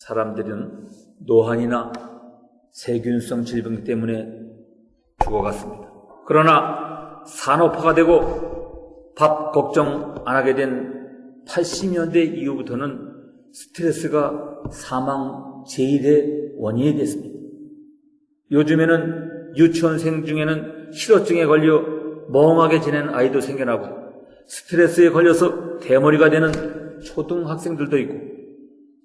사람들은 노환이나 세균성 질병 때문에 죽어갔습니다. 그러나 산업화가 되고 밥 걱정 안 하게 된 80년대 이후부터는 스트레스가 사망 제1의 원인이 됐습니다. 요즘에는 유치원생 중에는 실어증에 걸려 멍하게 지낸 아이도 생겨나고 스트레스에 걸려서 대머리가 되는 초등학생들도 있고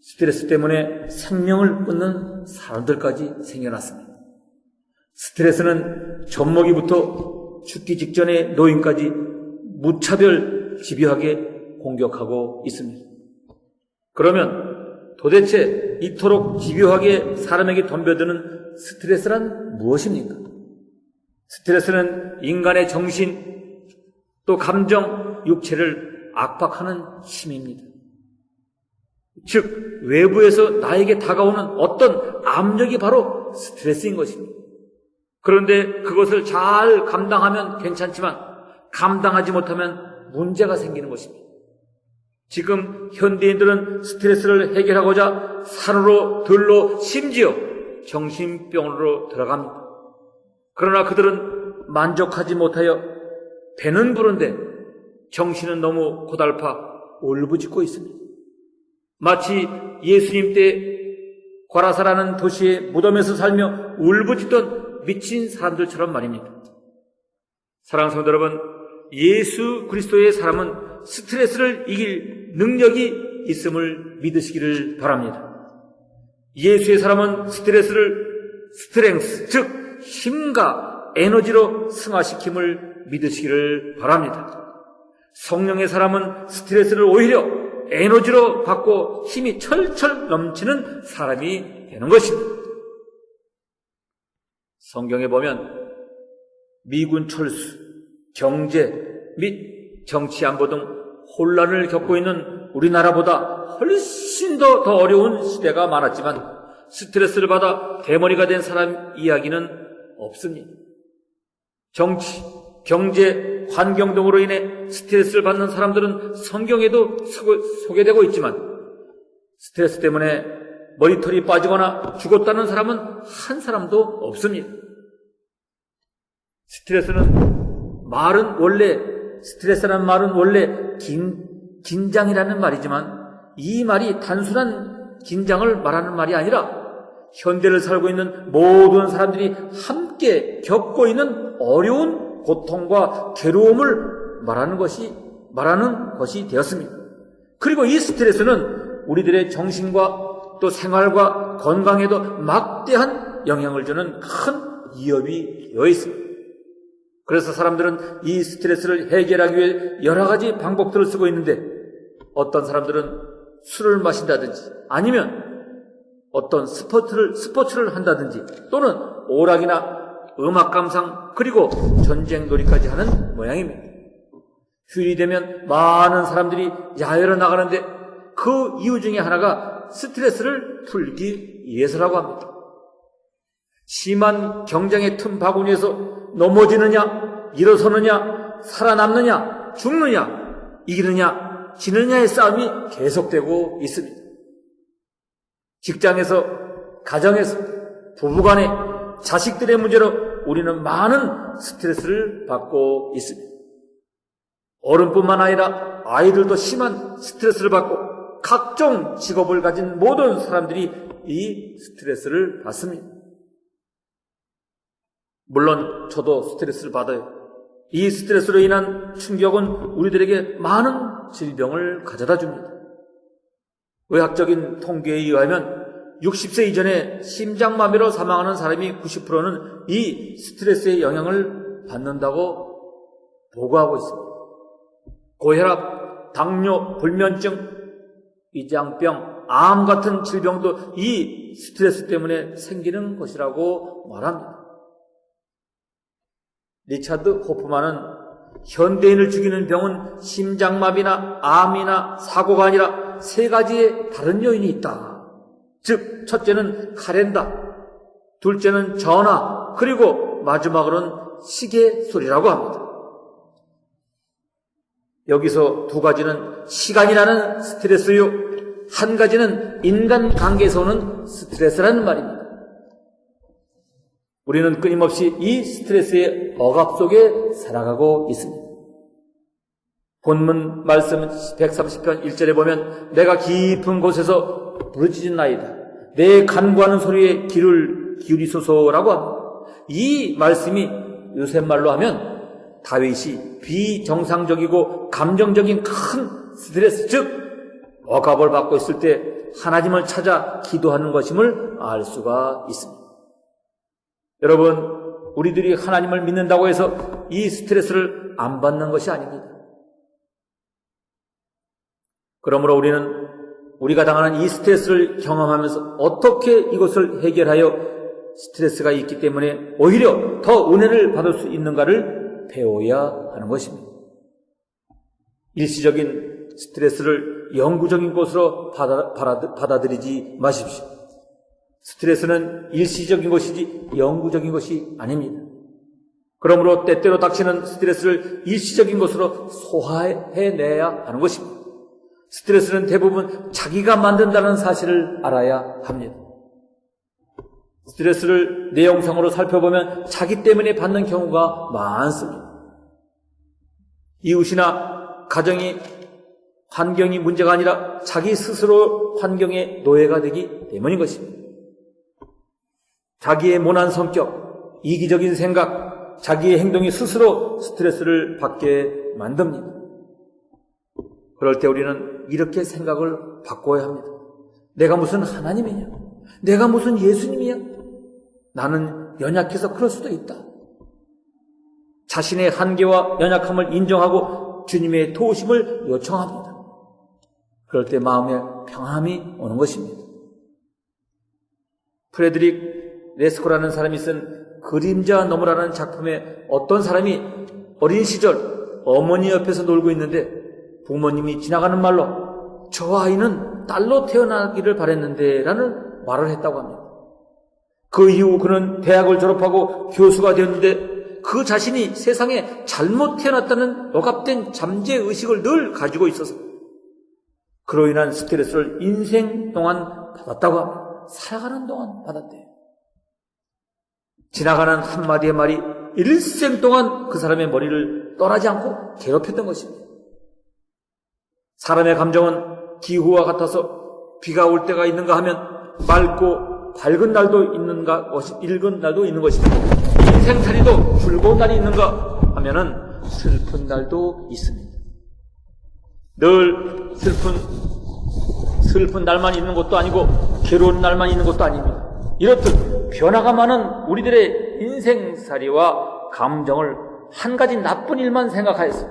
스트레스 때문에 생명을 끊는 사람들까지 생겨났습니다. 스트레스는 젖먹이부터 죽기 직전의 노인까지 무차별 집요하게 공격하고 있습니다. 그러면 도대체 이토록 집요하게 사람에게 덤벼드는 스트레스란 무엇입니까? 스트레스는 인간의 정신, 또 감정, 육체를 압박하는 힘입니다. 즉 외부에서 나에게 다가오는 어떤 압력이 바로 스트레스인 것입니다. 그런데 그것을 잘 감당하면 괜찮지만 감당하지 못하면 문제가 생기는 것입니다. 지금 현대인들은 스트레스를 해결하고자 산으로 들로 심지어 정신병원으로 들어갑니다. 그러나 그들은 만족하지 못하여 배는 부른데 정신은 너무 고달파 울부짖고 있습니다. 마치 예수님 때 과라사라는 도시의 무덤에서 살며 울부짖던 미친 사람들처럼 말입니다. 사랑하는 성도 여러분, 예수 그리스도의 사람은 스트레스를 이길 능력이 있음을 믿으시기를 바랍니다. 예수의 사람은 스트렝스, 즉 힘과 에너지로 승화시킴을 믿으시기를 바랍니다. 성령의 사람은 스트레스를 오히려 에너지로 받고 힘이 철철 넘치는 사람이 되는 것입니다. 성경에 보면 미군 철수, 경제 및 정치 안보 등 혼란을 겪고 있는 우리나라보다 훨씬 더 어려운 시대가 많았지만 스트레스를 받아 대머리가 된 사람 이야기는 없습니다. 정치, 경제, 환경 등으로 인해 스트레스를 받는 사람들은 성경에도 소개되고 있지만 스트레스 때문에 머리털이 빠지거나 죽었다는 사람은 한 사람도 없습니다. 스트레스라는 말은 원래 긴장이라는 말이지만 이 말이 단순한 긴장을 말하는 말이 아니라 현대를 살고 있는 모든 사람들이 함께 겪고 있는 어려운 고통과 괴로움을 말하는 것이 되었습니다. 그리고 이 스트레스는 우리들의 정신과 또 생활과 건강에도 막대한 영향을 주는 큰 위협이 되어 있습니다. 그래서 사람들은 이 스트레스를 해결하기 위해 여러 가지 방법들을 쓰고 있는데 어떤 사람들은 술을 마신다든지 아니면 어떤 스포츠를 한다든지 또는 오락이나 음악 감상 그리고 전쟁 놀이까지 하는 모양입니다. 휴일이 되면 많은 사람들이 야외로 나가는데 그 이유 중에 하나가 스트레스를 풀기 위해서라고 합니다. 심한 경쟁의 틈 바구니에서 넘어지느냐, 일어서느냐, 살아남느냐, 죽느냐, 이기느냐, 지느냐의 싸움이 계속되고 있습니다. 직장에서, 가정에서, 부부간에, 자식들의 문제로 우리는 많은 스트레스를 받고 있습니다. 어른뿐만 아니라 아이들도 심한 스트레스를 받고 각종 직업을 가진 모든 사람들이 이 스트레스를 받습니다. 물론 저도 스트레스를 받아요. 이 스트레스로 인한 충격은 우리들에게 많은 질병을 가져다 줍니다. 의학적인 통계에 의하면 60세 이전에 심장마비로 사망하는 사람이 90%는 이 스트레스의 영향을 받는다고 보고하고 있습니다. 고혈압, 당뇨, 불면증, 위장병, 암 같은 질병도 이 스트레스 때문에 생기는 것이라고 말합니다. 리차드 호프만은 현대인을 죽이는 병은 심장마비나 암이나 사고가 아니라 세 가지의 다른 요인이 있다. 즉 첫째는 카렌다, 둘째는 전화, 그리고 마지막으로는 시계 소리라고 합니다. 여기서 두 가지는 시간이라는 스트레스요, 한 가지는 인간관계에서 오는 스트레스라는 말입니다. 우리는 끊임없이 이 스트레스의 억압 속에 살아가고 있습니다. 본문 말씀 130편 1절에 보면 내가 깊은 곳에서 부르짖나이다. 내 간구하는 소리에 귀를 기울이소서라고 합니다. 이 말씀이 요새 말로 하면 다윗이 비정상적이고 감정적인 큰 스트레스, 즉 억압을 받고 있을 때 하나님을 찾아 기도하는 것임을 알 수가 있습니다. 여러분, 우리들이 하나님을 믿는다고 해서 이 스트레스를 안 받는 것이 아닙니다. 그러므로 우리는 우리가 당하는 이 스트레스를 경험하면서 어떻게 이것을 해결하여 스트레스가 있기 때문에 오히려 더 은혜를 받을 수 있는가를 배워야 하는 것입니다. 일시적인 스트레스를 영구적인 것으로 받아들이지 마십시오. 스트레스는 일시적인 것이지 영구적인 것이 아닙니다. 그러므로 때때로 닥치는 스트레스를 일시적인 것으로 소화해내야 하는 것입니다. 스트레스는 대부분 자기가 만든다는 사실을 알아야 합니다. 스트레스를 내용상으로 살펴보면 자기 때문에 받는 경우가 많습니다. 이웃이나 가정이 환경이 문제가 아니라 자기 스스로 환경의 노예가 되기 때문인 것입니다. 자기의 모난 성격, 이기적인 생각, 자기의 행동이 스스로 스트레스를 받게 만듭니다. 그럴 때 우리는 이렇게 생각을 바꿔야 합니다. 내가 무슨 하나님이냐? 내가 무슨 예수님이야? 나는 연약해서 그럴 수도 있다. 자신의 한계와 연약함을 인정하고 주님의 도우심을 요청합니다. 그럴 때 마음에 평안함이 오는 것입니다. 프레드릭 레스코라는 사람이 쓴 그림자 너머라는 작품에 어떤 사람이 어린 시절 어머니 옆에서 놀고 있는데 부모님이 지나가는 말로 저 아이는 딸로 태어나기를 바랬는데 라는 말을 했다고 합니다. 그 이후 그는 대학을 졸업하고 교수가 되었는데 그 자신이 세상에 잘못 태어났다는 억압된 잠재의식을 늘 가지고 있어서 그로 인한 스트레스를 인생 동안 받았다고 합니다. 살아가는 동안 받았대요. 지나가는 한마디의 말이 일생 동안 그 사람의 머리를 떠나지 않고 괴롭혔던 것입니다. 사람의 감정은 기후와 같아서 비가 올 때가 있는가 하면 맑고 밝은 날도 읽은 날도 있는 것입니다. 인생살이도 즐거운 날이 있는가 하면은 슬픈 날도 있습니다. 늘 슬픈 날만 있는 것도 아니고 괴로운 날만 있는 것도 아닙니다. 이렇듯 변화가 많은 우리들의 인생살이와 감정을 한 가지 나쁜 일만 생각하여서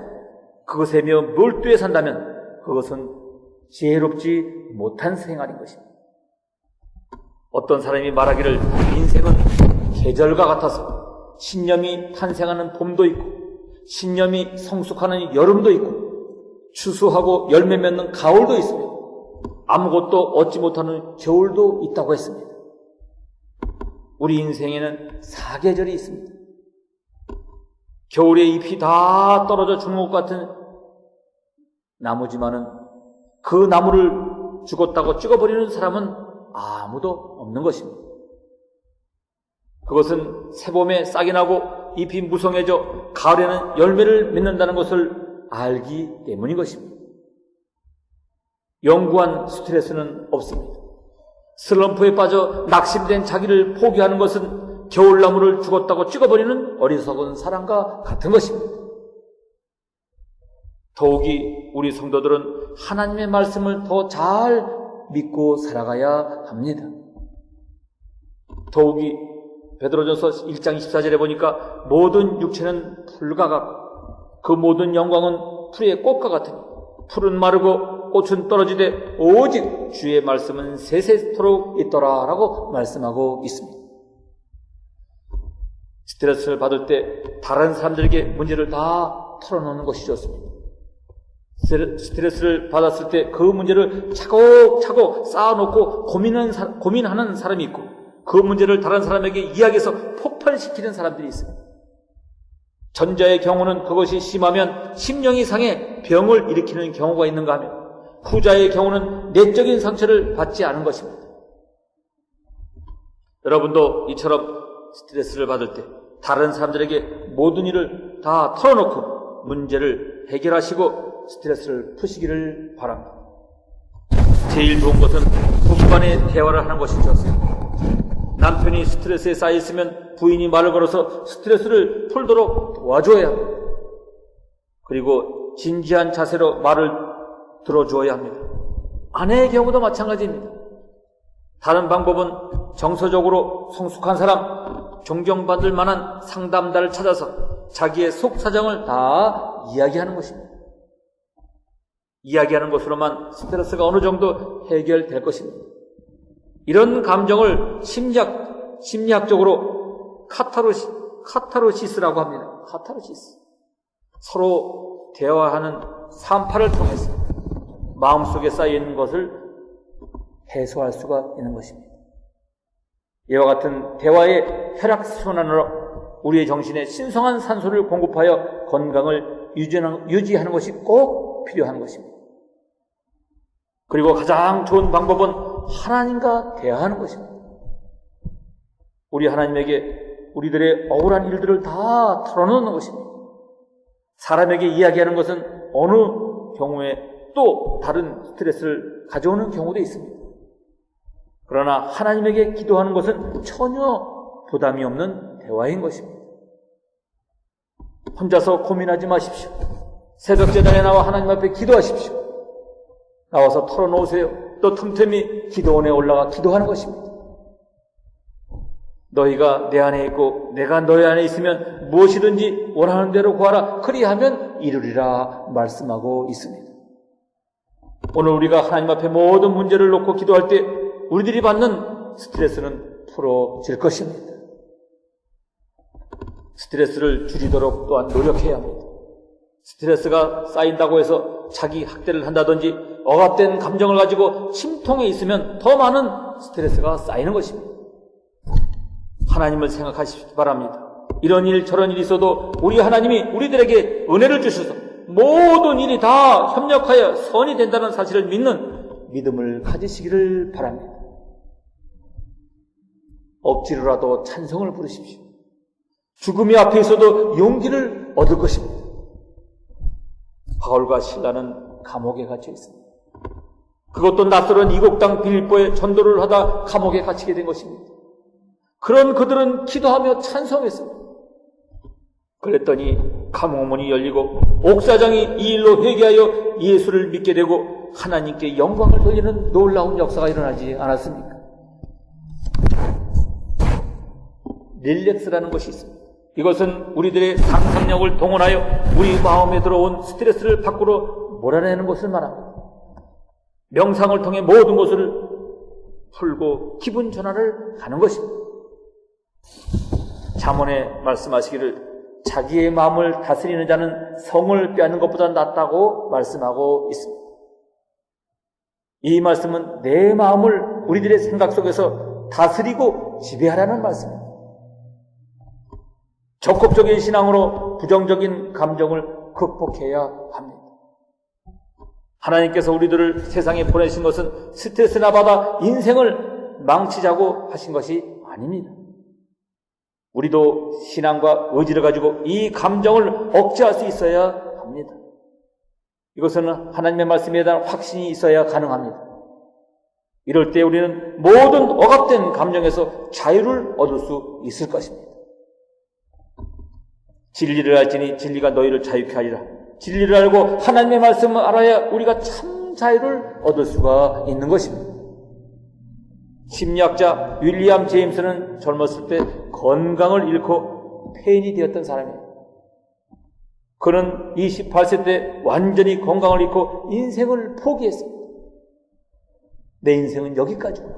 그것에 몰두해 산다면 그것은 지혜롭지 못한 생활인 것입니다. 어떤 사람이 말하기를 인생은 계절과 같아서 신념이 탄생하는 봄도 있고 신념이 성숙하는 여름도 있고 추수하고 열매 맺는 가을도 있습니다. 아무것도 얻지 못하는 겨울도 있다고 했습니다. 우리 인생에는 사계절이 있습니다. 겨울에 잎이 다 떨어져 죽는 것 같은 나무지만은 그 나무를 죽었다고 찍어버리는 사람은 아무도 없는 것입니다. 그것은 새봄에 싹이 나고 잎이 무성해져 가을에는 열매를 맺는다는 것을 알기 때문인 것입니다. 영구한 스트레스는 없습니다. 슬럼프에 빠져 낙심된 자기를 포기하는 것은 겨울나무를 죽었다고 찍어버리는 어리석은 사람과 같은 것입니다. 더욱이 우리 성도들은 하나님의 말씀을 더 잘 믿고 살아가야 합니다. 더욱이 베드로전서 1장 24절에 보니까 모든 육체는 풀과 같고 그 모든 영광은 풀의 꽃과 같으니 풀은 마르고 꽃은 떨어지되 오직 주의 말씀은 세세토록 있더라 라고 말씀하고 있습니다. 스트레스를 받을 때 다른 사람들에게 문제를 다 털어놓는 것이 좋습니다. 스트레스를 받았을 때 그 문제를 차곡차곡 쌓아놓고 고민하는 사람이 있고 그 문제를 다른 사람에게 이야기해서 폭발시키는 사람들이 있습니다. 전자의 경우는 그것이 심하면 심령이 상해 병을 일으키는 경우가 있는가 하면 후자의 경우는 내적인 상처를 받지 않은 것입니다. 여러분도 이처럼 스트레스를 받을 때 다른 사람들에게 모든 일을 다 털어놓고 문제를 해결하시고 스트레스를 푸시기를 바랍니다. 제일 좋은 것은 부부간의 대화를 하는 것이 좋습니다. 남편이 스트레스에 쌓여 있으면 부인이 말을 걸어서 스트레스를 풀도록 도와줘야 합니다. 그리고 진지한 자세로 말을 들어주어야 합니다. 아내의 경우도 마찬가지입니다. 다른 방법은 정서적으로 성숙한 사람, 존경받을 만한 상담자를 찾아서 자기의 속사정을 다 이야기하는 것입니다. 이야기하는 것으로만 스트레스가 어느 정도 해결될 것입니다. 이런 감정을 심리학적으로 카타르시스라고 합니다. 카타르시스. 서로 대화하는 산파를 통해서 마음속에 쌓여있는 것을 해소할 수가 있는 것입니다. 이와 같은 대화의 혈액순환으로 우리의 정신에 신성한 산소를 공급하여 건강을 유지하는 것이 꼭 필요한 것입니다. 그리고 가장 좋은 방법은 하나님과 대화하는 것입니다. 우리 하나님에게 우리들의 억울한 일들을 다 털어놓는 것입니다. 사람에게 이야기하는 것은 어느 경우에 또 다른 스트레스를 가져오는 경우도 있습니다. 그러나 하나님에게 기도하는 것은 전혀 부담이 없는 대화인 것입니다. 혼자서 고민하지 마십시오. 새벽제단에 나와 하나님 앞에 기도하십시오. 나와서 털어놓으세요. 또 틈틈이 기도원에 올라가 기도하는 것입니다. 너희가 내 안에 있고 내가 너희 안에 있으면 무엇이든지 원하는 대로 구하라. 그리하면 이루리라 말씀하고 있습니다. 오늘 우리가 하나님 앞에 모든 문제를 놓고 기도할 때 우리들이 받는 스트레스는 풀어질 것입니다. 스트레스를 줄이도록 또한 노력해야 합니다. 스트레스가 쌓인다고 해서 자기 학대를 한다든지 억압된 감정을 가지고 침통해 있으면 더 많은 스트레스가 쌓이는 것입니다. 하나님을 생각하시기 바랍니다. 이런 일 저런 일이 있어도 우리 하나님이 우리들에게 은혜를 주셔서 모든 일이 다 협력하여 선이 된다는 사실을 믿는 믿음을 가지시기를 바랍니다. 억지로라도 찬송을 부르십시오. 죽음이 앞에 있어도 용기를 얻을 것입니다. 바울과 실라는 감옥에 갇혀 있습니다. 그것도 낯설은 이국 땅 빌립보에 전도를 하다 감옥에 갇히게 된 것입니다. 그런 그들은 기도하며 찬송했습니다. 그랬더니 감옥문이 열리고 옥사장이 이 일로 회개하여 예수를 믿게 되고 하나님께 영광을 돌리는 놀라운 역사가 일어나지 않았습니까? 릴렉스라는 것이 있습니다. 이것은 우리들의 상상력을 동원하여 우리 마음에 들어온 스트레스를 밖으로 몰아내는 것을 말합니다. 명상을 통해 모든 것을 풀고 기분 전환을 하는 것입니다. 잠언에 말씀하시기를 자기의 마음을 다스리는 자는 성을 빼앗는 것보다 낫다고 말씀하고 있습니다. 이 말씀은 내 마음을 우리들의 생각 속에서 다스리고 지배하라는 말씀입니다. 적극적인 신앙으로 부정적인 감정을 극복해야 합니다. 하나님께서 우리들을 세상에 보내신 것은 스트레스나 받아 인생을 망치자고 하신 것이 아닙니다. 우리도 신앙과 의지를 가지고 이 감정을 억제할 수 있어야 합니다. 이것은 하나님의 말씀에 대한 확신이 있어야 가능합니다. 이럴 때 우리는 모든 억압된 감정에서 자유를 얻을 수 있을 것입니다. 진리를 알지니 진리가 너희를 자유케 하리라. 진리를 알고 하나님의 말씀을 알아야 우리가 참 자유를 얻을 수가 있는 것입니다. 심리학자 윌리엄 제임스는 젊었을 때 건강을 잃고 폐인이 되었던 사람이에요. 그는 28세 때 완전히 건강을 잃고 인생을 포기했습니다. 내 인생은 여기까지구나.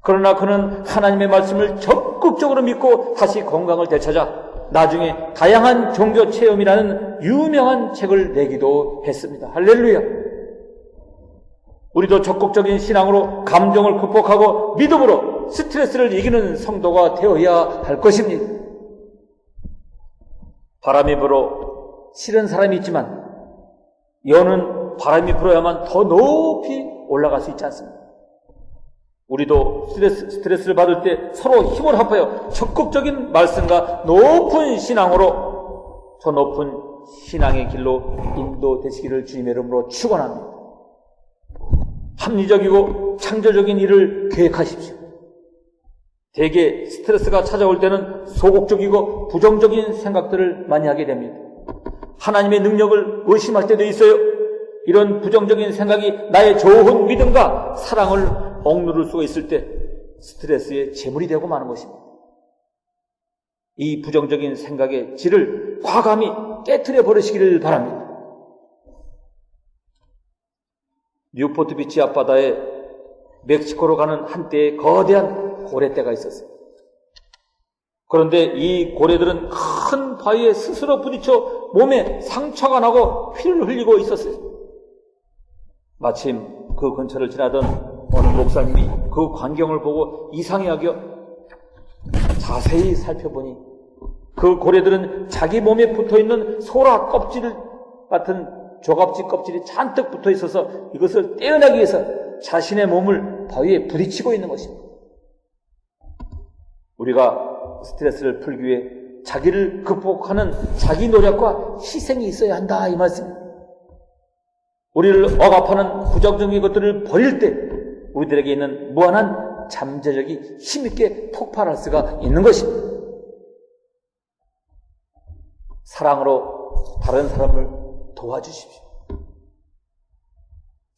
그러나 그는 하나님의 말씀을 적극적으로 믿고 다시 건강을 되찾아 나중에 다양한 종교 체험이라는 유명한 책을 내기도 했습니다. 할렐루야. 우리도 적극적인 신앙으로 감정을 극복하고 믿음으로 스트레스를 이기는 성도가 되어야 할 것입니다. 바람이 불어 싫은 사람이 있지만 여는 바람이 불어야만 더 높이 올라갈 수 있지 않습니까? 우리도 스트레스를 받을 때 서로 힘을 합하여 적극적인 말씀과 높은 신앙으로 저 높은 신앙의 길로 인도되시기를 주님의 이름으로 축원합니다. 합리적이고 창조적인 일을 계획하십시오. 대개 스트레스가 찾아올 때는 소극적이고 부정적인 생각들을 많이 하게 됩니다. 하나님의 능력을 의심할 때도 있어요. 이런 부정적인 생각이 나의 좋은 믿음과 사랑을 억누를 수가 있을 때 스트레스의 제물이 되고 마는 것입니다. 이 부정적인 생각의 질을 과감히 깨트려 버리시기를 바랍니다. 뉴포트 비치 앞바다에 멕시코로 가는 한때의 거대한 고래떼가 있었어요. 그런데 이 고래들은 큰 바위에 스스로 부딪혀 몸에 상처가 나고 피를 흘리고 있었어요. 마침 그 근처를 지나던 어느 목사님이 그 광경을 보고 이상해 여겨 자세히 살펴보니 그 고래들은 자기 몸에 붙어있는 소라 껍질 같은 조갑지 껍질이 잔뜩 붙어 있어서 이것을 떼어내기 위해서 자신의 몸을 바위에 부딪히고 있는 것입니다. 우리가 스트레스를 풀기 위해 자기를 극복하는 자기 노력과 희생이 있어야 한다 이 말씀입니다. 우리를 억압하는 부정적인 것들을 버릴 때 우리들에게 있는 무한한 잠재력이 힘있게 폭발할 수가 있는 것입니다. 사랑으로 다른 사람을 도와주십시오.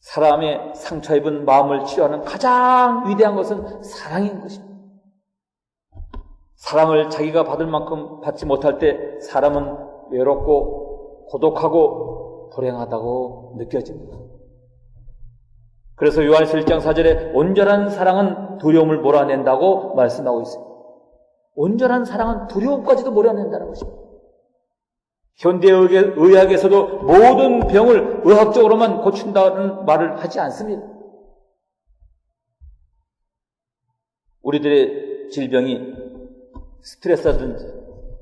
사람의 상처 입은 마음을 치료하는 가장 위대한 것은 사랑인 것입니다. 사랑을 자기가 받을 만큼 받지 못할 때 사람은 외롭고 고독하고 불행하다고 느껴집니다. 그래서 요한일서 1장 4절에 온전한 사랑은 두려움을 몰아낸다고 말씀하고 있습니다. 온전한 사랑은 두려움까지도 몰아낸다는 것입니다. 현대의학에서도 모든 병을 의학적으로만 고친다는 말을 하지 않습니다. 우리들의 질병이 스트레스라든지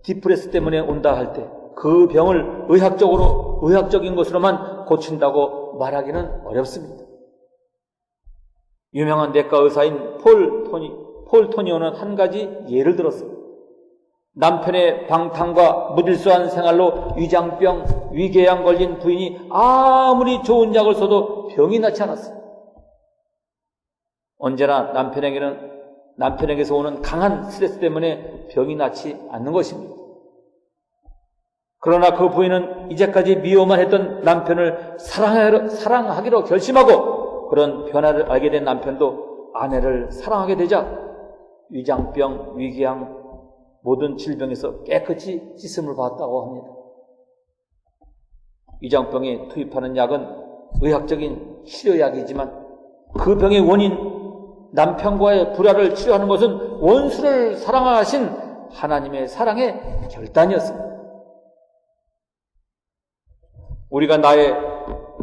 디프레스 때문에 온다 할 때 그 병을 의학적인 것으로만 고친다고 말하기는 어렵습니다. 유명한 내과 의사인 폴 토니오는 한 가지 예를 들었습니다. 남편의 방탕과 무질서한 생활로 위장병, 위궤양 걸린 부인이 아무리 좋은 약을 써도 병이 낫지 않았어요. 언제나 남편에게서 오는 강한 스트레스 때문에 병이 낫지 않는 것입니다. 그러나 그 부인은 이제까지 미워만 했던 남편을 사랑하기로 결심하고 그런 변화를 알게 된 남편도 아내를 사랑하게 되자 위장병, 위궤양 모든 질병에서 깨끗이 씻음을 받았다고 합니다. 위장병에 투입하는 약은 의학적인 치료약이지만 그 병의 원인, 남편과의 불화를 치료하는 것은 원수를 사랑하신 하나님의 사랑의 결단이었습니다. 우리가 나의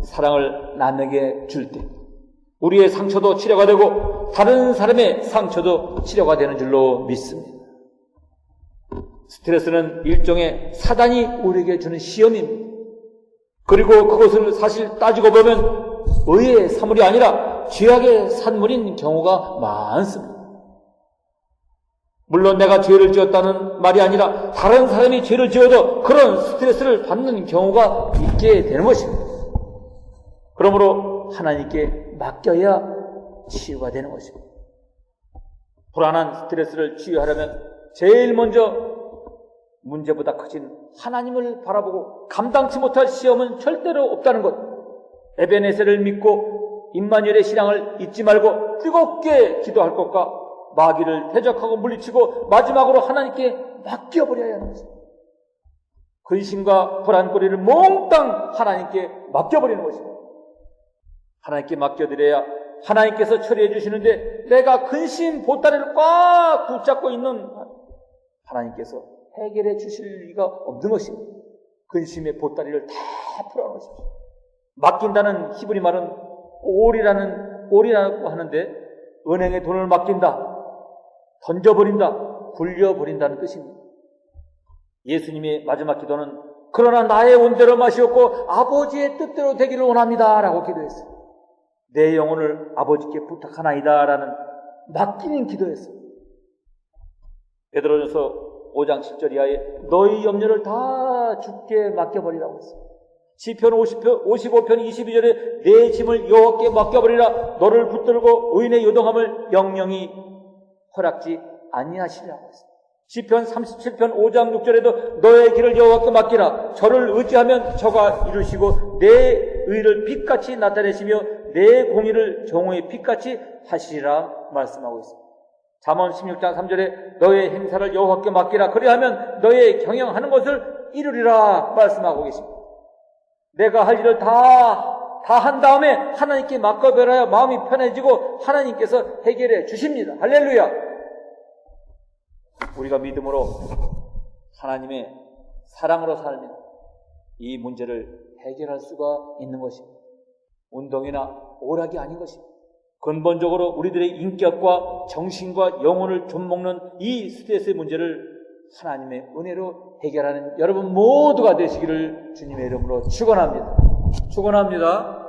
사랑을 남에게 줄 때 우리의 상처도 치료가 되고 다른 사람의 상처도 치료가 되는 줄로 믿습니다. 스트레스는 일종의 사단이 우리에게 주는 시험입니다. 그리고 그것을 사실 따지고 보면 의의 산물이 아니라 죄악의 산물인 경우가 많습니다. 물론 내가 죄를 지었다는 말이 아니라 다른 사람이 죄를 지어도 그런 스트레스를 받는 경우가 있게 되는 것입니다. 그러므로 하나님께 맡겨야 치유가 되는 것입니다. 불안한 스트레스를 치유하려면 제일 먼저 문제보다 커진 하나님을 바라보고 감당치 못할 시험은 절대로 없다는 것. 에베네셀을 믿고 임마누엘의 신앙을 잊지 말고 뜨겁게 기도할 것과 마귀를 대적하고 물리치고 마지막으로 하나님께 맡겨버려야 하는 것입니다. 근심과 불안거리를 몽땅 하나님께 맡겨버리는 것입니다. 하나님께 맡겨드려야 하나님께서 처리해 주시는데 내가 근심 보따리를 꽉 붙잡고 있는 하나님께서 해결해 주실 리가 없는 것입니다. 근심의 보따리를 다 풀어놓으십시오. 맡긴다는 히브리 말은 올이라고 하는데 은행에 돈을 맡긴다, 던져버린다, 굴려버린다는 뜻입니다. 예수님의 마지막 기도는 그러나 나의 온대로 마시옵고 아버지의 뜻대로 되기를 원합니다. 라고 기도했어요. 내 영혼을 아버지께 부탁하나이다. 라는 맡기는 기도였어요. 베드로전서 5장 7절 이하에 너희 염려를 다 주께 맡겨버리라고 했어요. 시편 55편 22절에 내 짐을 여호와께 맡겨버리라. 너를 붙들고 의인의 요동함을 영영이 허락지 아니하시리라고 했어요. 시편 37편 5장 6절에도 너의 길을 여호와께 맡기라. 저를 의지하면 저가 이루시고 내 의를 빛같이 나타내시며 내 공의를 정오의 빛같이 하시리라 말씀하고 있습니다. 잠언 16장 3절에 너의 행사를 여호와께 맡기라. 그리하면 너의 경영하는 것을 이루리라 말씀하고 계십니다. 내가 할 일을 다 한 다음에 하나님께 맡겨버려야 마음이 편해지고 하나님께서 해결해 주십니다. 할렐루야. 우리가 믿음으로 하나님의 사랑으로 살면 이 문제를 해결할 수가 있는 것입니다. 운동이나 오락이 아닌 것입니다. 근본적으로 우리들의 인격과 정신과 영혼을 좀먹는 이 스트레스의 문제를 하나님의 은혜로 해결하는 여러분 모두가 되시기를 주님의 이름으로 축원합니다. 축원합니다.